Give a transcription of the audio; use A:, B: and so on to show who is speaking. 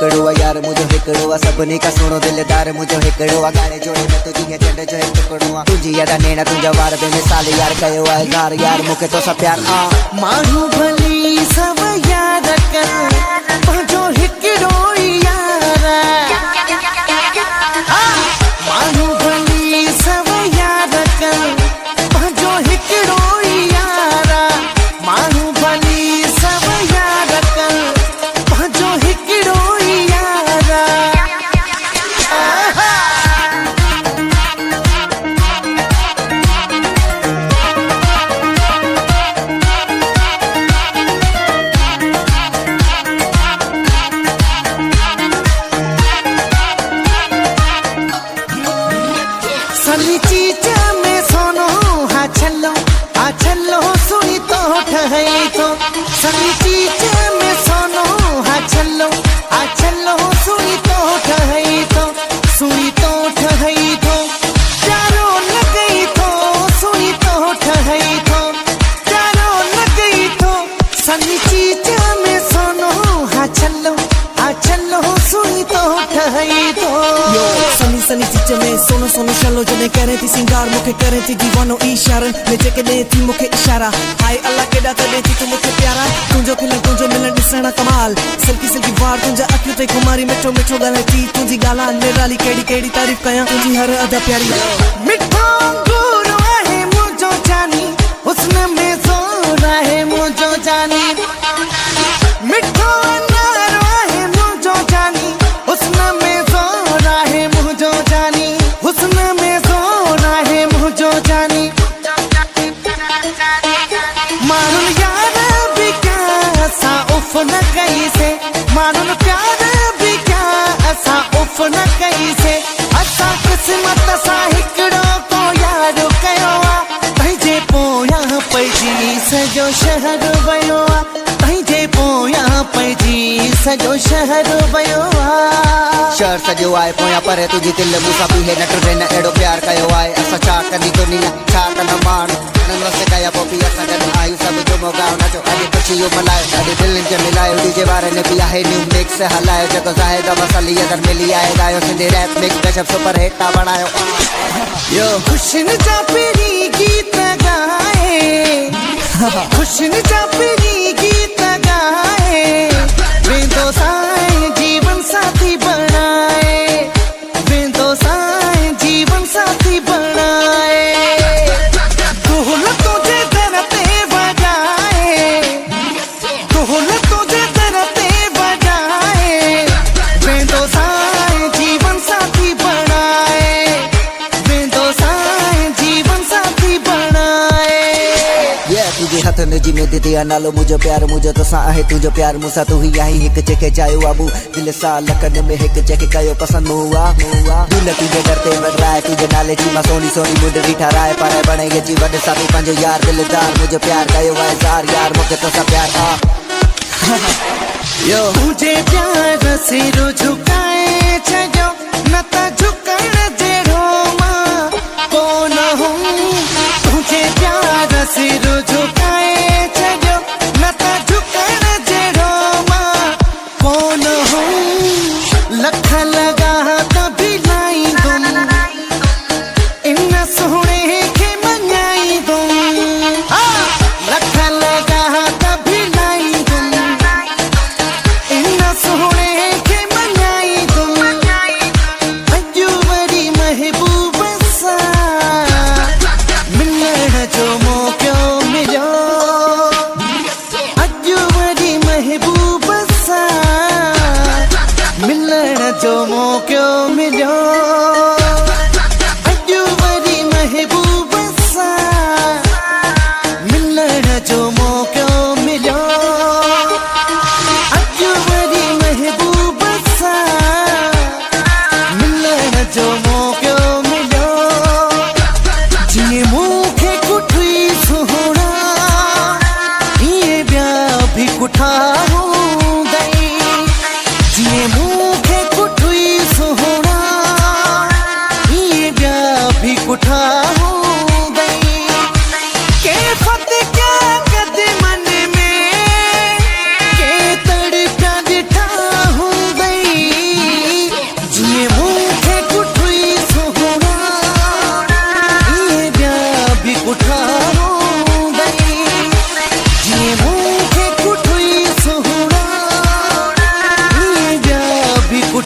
A: हिकड़ो यार मुझो हिकड़ो सभिनी का सुणो दिलदार मुझो हिकड़ो गाने जोड़े में तुझी है चंड जो एक टुकड़ो तुझी यादा नैना तुझा वार बेमिसाल यार कयो है यार यार मुके तो सब प्यार
B: मानू भली सब याद कर जो हिकड़ो यार मानू भली सब याद कर जो हिकड़ो यार मानू भली सब याद कर जो हिकड़ो यार सनी चीज में सोनो हा छल्लो सुनी तो ठहै तो सनी चीज में सोनो हा छल्लो सुनी तो ठहै तो सुनी तो ठहै तो प्यारो लगई तो सुनी तो ठहै तो प्यारो लगई तो सनी चीज में सोनो हा छल्लो सुनी तो ठहै तो सनी सनी चीज में सोनो सोनो शलो जने करे थी सिंगार मुखे करे थी दीवानो इशारा ले जेके दे थी मुखे इशारा हाय अल्लाह केडा तडे थी तू मुखे प्यारा तुंजो खिलन तुंजो मिलन दिसना कमाल सिल्की सिल्की वार तुंजा अखियों ते कुमारी मिठो मिठो गाले थी तुंजी गाला निराली केडी केडी तारीफ कया तुंजी हर अदा प्यारी मिठो गुरु है मुझो जानी हुस्न में जोर है मुझो जानी मिठो न कैसे मानो न प्यार भी क्या असा उफ न कैसे असा किस्मत सा हिकड़ो को यार कयो भईजे पोया पैजी सजो शहर वयो भईजे पोया पैजी सजो शहर वयो
A: शहर सजो आए पोया परे तुझी दिल मूसा भी है नट रे न एड़ो प्यार कयो आए असा छा कंदी दुनिया छा कंदा माण्हू नंग से कया पोपी असा गन आयु सब जो मोगाओ नचो अॼु खुशियूं मल्हायो अॼु दिलनि खे मिलायो डीजे वारनि बि आहे न्यू मिक्स हलायो जेको ज़ाहिद मसली अगरि मिली आहे गायो सिंधी रैप मिक्स गजब सुपर हिट था बणायो
B: यो खुशन जा पहिरीं गीत गाए खुशन जा पहिरीं गीत गाए वेंदो साईं जीवन साथी बणाए वेंदो साईं जीवन साथी बणाए ढोल तुझे दर पे बजाए ढोल तुझे दर पे बजाए वेंदो साईं जीवन साथी बणाए वेंदो साईं जीवन साथी बणाए
A: तुझे हथनि जी में दीदी नालो मुझो प्यार मुझो तो सा आहे तुझो प्यार मूंसां तू ही आई हिक जेके चाहियो आबू दिल सां लखन में हिक जेके कयो पसंद हुआ दिल तुझे करते बदराए तुझे नाले जी मां सोनी सोनी मुंडरी ठाराए पर बणे जी वड साथी पंहिंजो यार दिलदार मुझो प्यार कयो है ज़ार यार मूंखे तो सा प्यार
B: यो तुझे प्यार सिर झुकाए छजो न त झुकण जहिड़ो मां कोन हूं तुझे प्यार सिर झुकाए